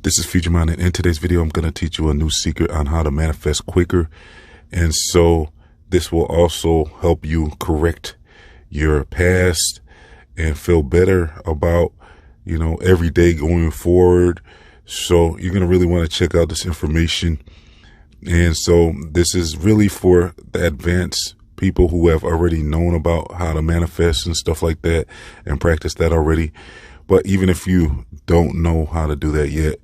This is Future Mind, and in today's video, I'm going to teach you a new secret on how to manifest quicker. And so this will also help you correct your past and feel better about, every day going forward. So you're going to really want to check out this information. And so this is really for the advanced people who have already known about how to manifest and stuff like that and practice that already. But even if you don't know how to do that yet,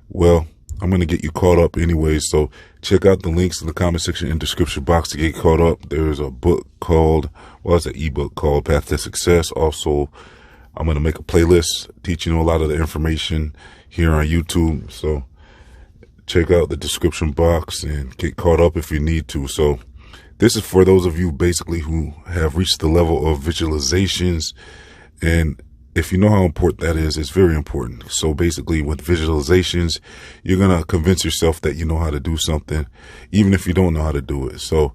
well, I'm going to get you caught up anyways. So check out the links in the comment section and description box to get caught up. There's a book it's an ebook called Path to Success. Also, I'm going to make a playlist teaching you a lot of the information here on YouTube. So check out the description box and get caught up if you need to. So this is for those of you basically who have reached the level of visualizations. And if you know how important that is, it's very important. So basically with visualizations, you're going to convince yourself that you know how to do something, even if you don't know how to do it. So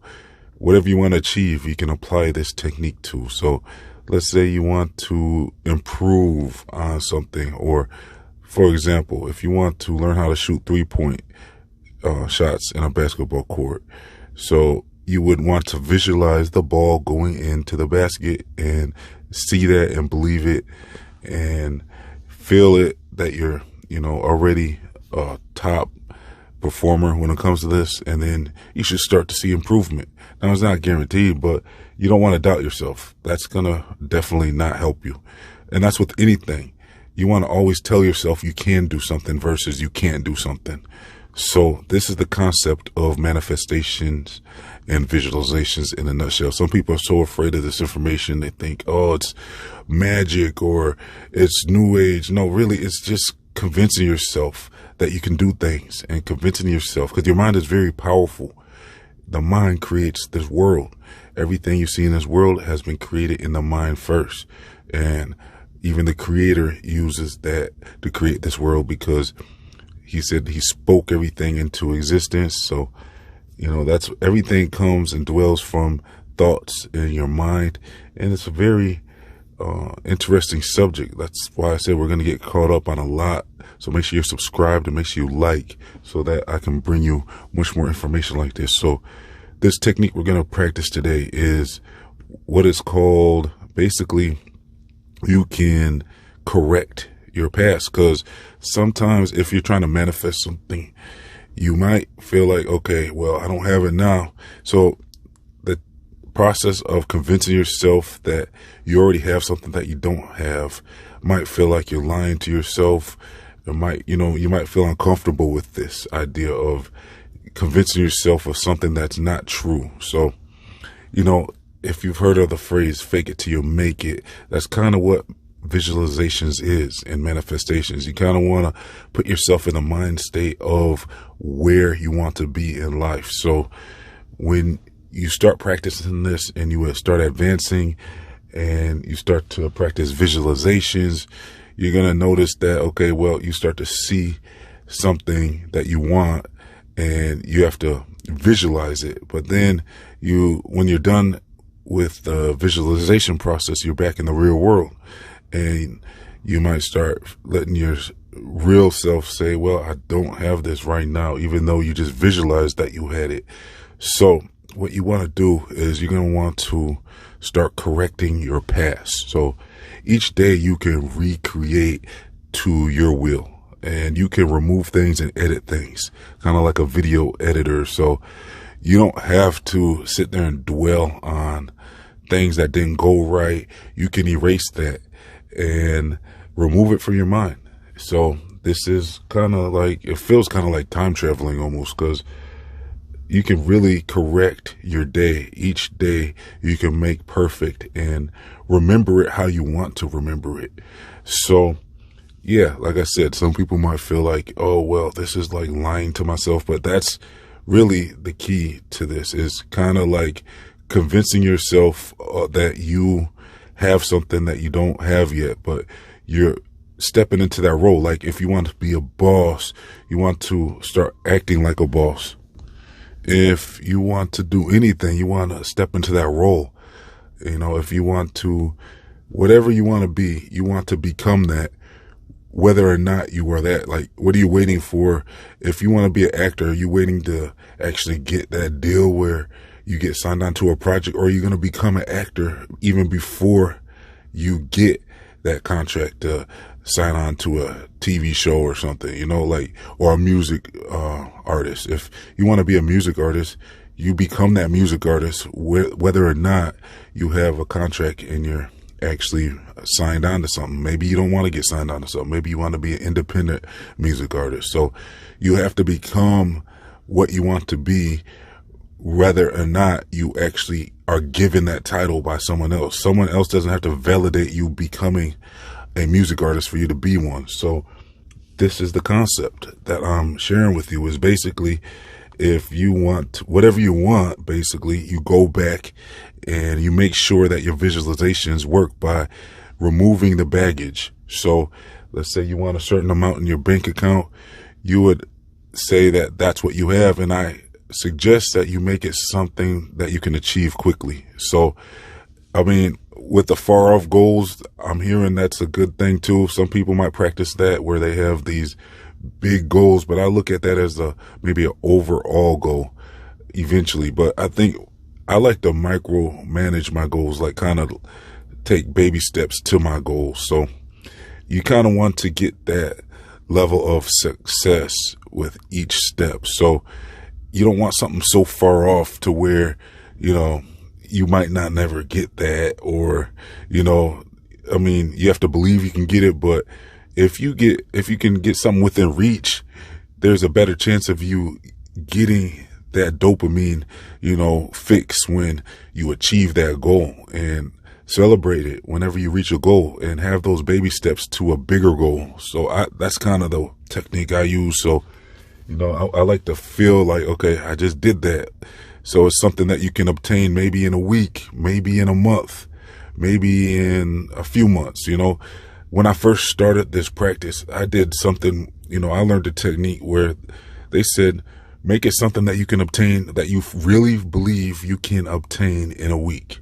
whatever you want to achieve, you can apply this technique to. So let's say you want to improve on something, or for example, if you want to learn how to shoot 3-point shots in a basketball court. So you would want to visualize the ball going into the basket and see that and believe it and feel it that you're, already a top performer when it comes to this. And then you should start to see improvement. Now, it's not guaranteed, but you don't want to doubt yourself. That's going to definitely not help you. And that's with anything. You want to always tell yourself you can do something versus you can't do something. So this is the concept of manifestations and visualizations in a nutshell. Some people are so afraid of this information. They think, oh, it's magic or it's new age. No, really, it's just convincing yourself that you can do things and convincing yourself, because your mind is very powerful. The mind creates this world. Everything you see in this world has been created in the mind first. And even the creator uses that to create this world, because he said he spoke everything into existence. So, that's everything comes and dwells from thoughts in your mind. And it's a very interesting subject. That's why I said we're going to get caught up on a lot. So make sure you're subscribed and make sure you like, so that I can bring you much more information like this. So this technique we're going to practice today is what is called, basically, you can correct your past. Because sometimes if you're trying to manifest something, you might feel like, okay, well, I don't have it now. So the process of convincing yourself that you already have something that you don't have might feel like you're lying to yourself. It might, you might feel uncomfortable with this idea of convincing yourself of something that's not true. So, if you've heard of the phrase, fake it till you make it, that's kind of what visualizations is and manifestations. You kind of want to put yourself in the mind state of where you want to be in life. So when you start practicing this and you start advancing and you start to practice visualizations, you're going to notice that, okay, well, you start to see something that you want and you have to visualize it. But then when you're done with the visualization process, you're back in the real world. And you might start letting your real self say, well, I don't have this right now, even though you just visualized that you had it. So what you want to do is you're going to want to start correcting your past. So each day you can recreate to your will, and you can remove things and edit things, kind of like a video editor. So you don't have to sit there and dwell on things that didn't go right. You can erase that and remove it from your mind. So this is kind of like, it feels kind of like time traveling almost, because you can really correct your day. Each day you can make perfect and remember it how you want to remember it. So yeah, like I said, some people might feel like, oh, well, this is like lying to myself, but that's really the key to this, is kind of like convincing yourself that you have something that you don't have yet, but you're stepping into that role. Like if you want to be a boss, you want to start acting like a boss. If you want to do anything, you want to step into that role. If you want to, whatever you want to be, you want to become that whether or not you are that. Like, what are you waiting for? If you want to be an actor, are you waiting to actually get that deal where you get signed onto a project, or are you going to become an actor even before you get that contract to sign on to a TV show or something, you know, like, or a music artist? If you want to be a music artist, you become that music artist whether or not you have a contract and you're actually signed on to something. Maybe you don't want to get signed on to something. Maybe you want to be an independent music artist. So you have to become what you want to be, whether or not you actually are given that title by someone else. Someone else doesn't have to validate you becoming a music artist for you to be one. So this is the concept that I'm sharing with you, is basically, if you want whatever you want, basically you go back and you make sure that your visualizations work by removing the baggage. So let's say you want a certain amount in your bank account. You would say that that's what you have. And I suggest that you make it something that you can achieve quickly. So, I mean, with the far off goals, I'm hearing that's a good thing too. Some people might practice that where they have these big goals, but I look at that as maybe an overall goal eventually. But I think I like to micromanage my goals, like kind of take baby steps to my goals. So you kind of want to get that level of success with each step. So you don't want something so far off to where, you know, you might not never get that, or, you know, I mean, you have to believe you can get it, but if you can get something within reach, there's a better chance of you getting that dopamine, you know, fix when you achieve that goal, and celebrate it whenever you reach a goal and have those baby steps to a bigger goal. So that's kind of the technique I use. So, you know, I like to feel like, okay, I just did that. So it's something that you can obtain maybe in a week, maybe in a month, maybe in a few months. You know, when I first started this practice, I did something, you know, I learned a technique where they said, make it something that you can obtain, that you really believe you can obtain in a week,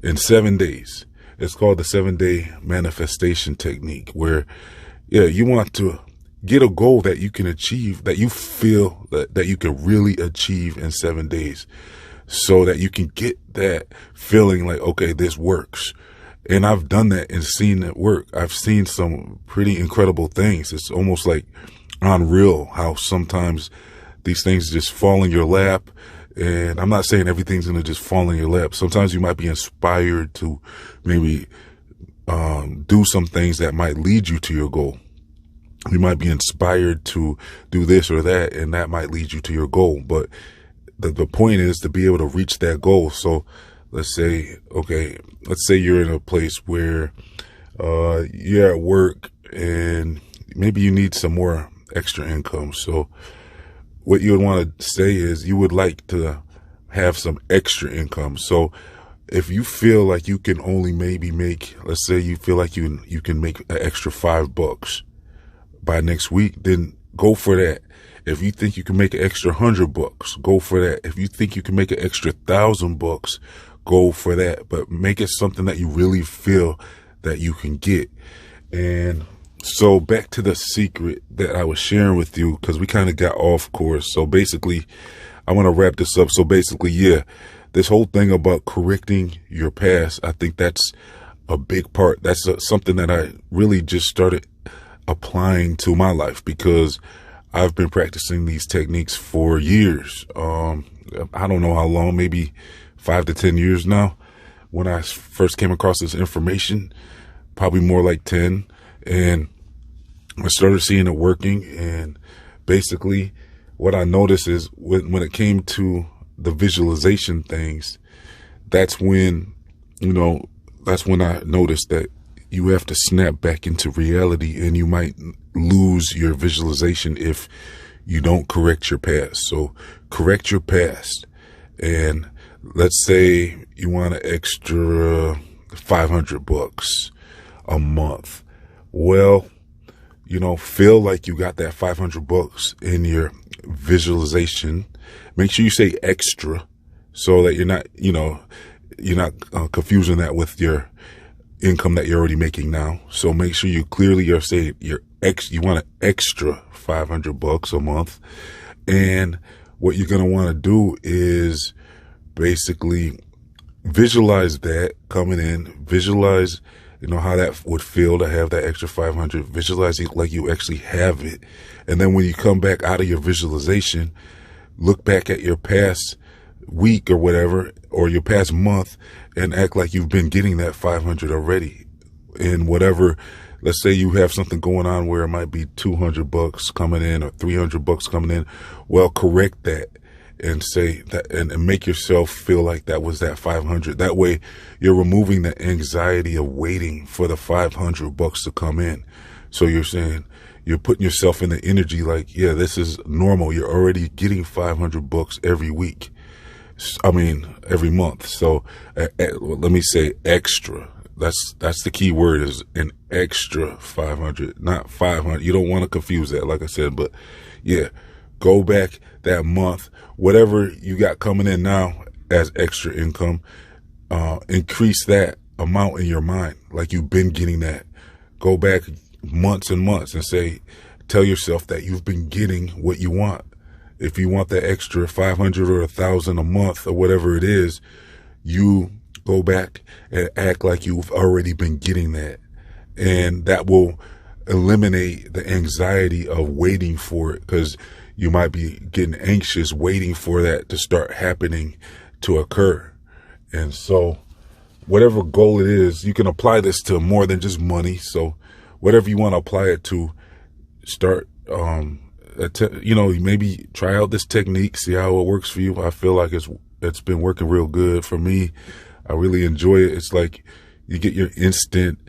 in 7 days. It's called the 7-day manifestation technique, where, yeah, you want to get a goal that you can achieve, that you feel that you can really achieve in 7 days, so that you can get that feeling like, okay, this works. And I've done that and seen it work. I've seen some pretty incredible things. It's almost like unreal how sometimes these things just fall in your lap. And I'm not saying everything's going to just fall in your lap. Sometimes you might be inspired to maybe do some things that might lead you to your goal. You might be inspired to do this or that, and that might lead you to your goal. But the point is to be able to reach that goal. So let's say you're in a place where you're at work and maybe you need some more extra income. So what you would want to say is you would like to have some extra income. So if you feel like you can only maybe make, let's say you feel like you can make an extra $5 by next week, then go for that. If you think you can make an extra $100, go for that. If you think you can make an extra $1,000, go for that. But make it something that you really feel that you can get. And so back to the secret that I was sharing with you, because we kind of got off course. So basically, I want to wrap this up. So basically, yeah, this whole thing about correcting your past, I think that's a big part. That's something that I really just started applying to my life, because I've been practicing these techniques for years. I don't know how long, maybe 5 to 10 years now. When I first came across this information, probably more like 10. And I started seeing it working. And basically what I noticed is when it came to the visualization things, that's when I noticed that you have to snap back into reality, and you might lose your visualization if you don't correct your past. So correct your past. And let's say you want an extra $500 a month. Well, feel like you got that $500 in your visualization. Make sure you say extra, so that you're not confusing that with your income that you're already making now. So make sure you clearly are saying you're you want an extra $500 a month. And what you're going to want to do is basically visualize that coming in, visualize, how that would feel to have that extra 500, visualize it like you actually have it. And then when you come back out of your visualization, look back at your past week or whatever, or your past month, and act like you've been getting that 500 already. And whatever, let's say you have something going on where it might be $200 coming in or $300 coming in. Well, correct that and say that, and make yourself feel like that was that 500. That way you're removing the anxiety of waiting for the $500 to come in. So you're saying, you're putting yourself in the energy like, yeah, this is normal. You're already getting $500 every week. Every month. So let me say extra. That's the key word, is an extra 500, not 500. You don't want to confuse that, like I said, but yeah, go back that month, whatever you got coming in now as extra income, increase that amount in your mind like you've been getting that. Go back months and months and tell yourself that you've been getting what you want. If you want that extra 500 or 1,000 a month or whatever it is, you go back and act like you've already been getting that. And that will eliminate the anxiety of waiting for it, because you might be getting anxious waiting for that to start happening to occur. And so whatever goal it is, you can apply this to more than just money. So whatever you want to apply it to, start, maybe try out this technique, see how it works for you. I feel like it's been working real good for me. I really enjoy it. It's like you get your instant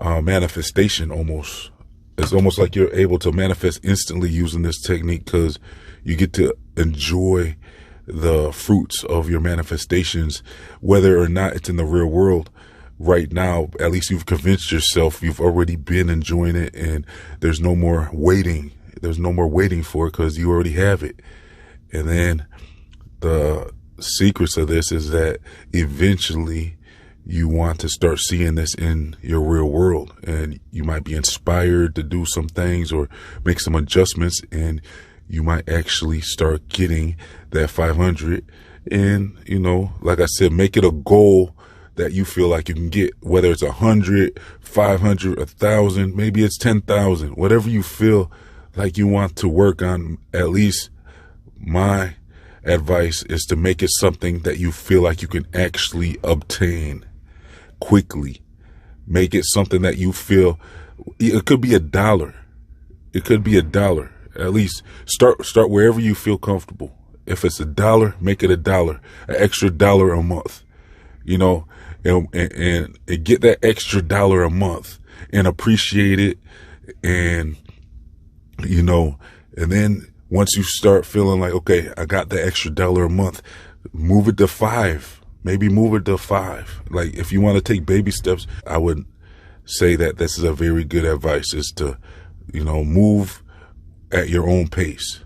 manifestation almost. It's almost like you're able to manifest instantly using this technique, because you get to enjoy the fruits of your manifestations, whether or not it's in the real world. Right now, at least you've convinced yourself you've already been enjoying it, and there's no more waiting. There's no more waiting for it, because you already have it. And then the secrets of this is that eventually you want to start seeing this in your real world, and you might be inspired to do some things or make some adjustments, and you might actually start getting that 500. And, like I said, make it a goal that you feel like you can get, whether it's 100, 500, 1,000, maybe it's 10,000, whatever you feel like you want to work on. At least my advice is to make it something that you feel like you can actually obtain quickly. Make it something that you feel, it could be $1. It could be $1. At least start wherever you feel comfortable. If it's $1, make it $1, an extra $1 a month, and get that extra $1 a month and appreciate it. And, and then once you start feeling like, okay, I got the extra $1 a month, move it to 5, maybe move it to 5. Like, if you want to take baby steps, I would say that this is a very good advice, is to, move at your own pace,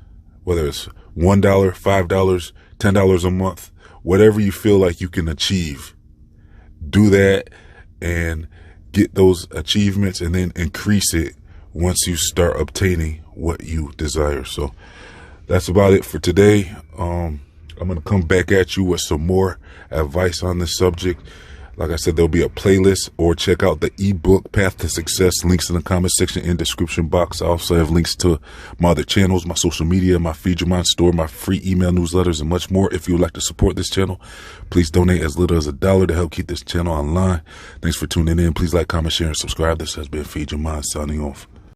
whether it's $1, $5, $10 a month, whatever you feel like you can achieve. Do that and get those achievements, and then increase it once you start obtaining what you desire. So that's about it for today. I'm going to come back at you with some more advice on this subject. Like I said, there'll be a playlist, or check out the ebook Path to Success. Links in the comment section and description box. I also have links to my other channels, my social media, my Feed Your Mind store, my free email newsletters, and much more. If you would like to support this channel, please donate as little as $1 to help keep this channel online. Thanks for tuning in. Please like, comment, share, and subscribe. This has been Feed Your Mind signing off.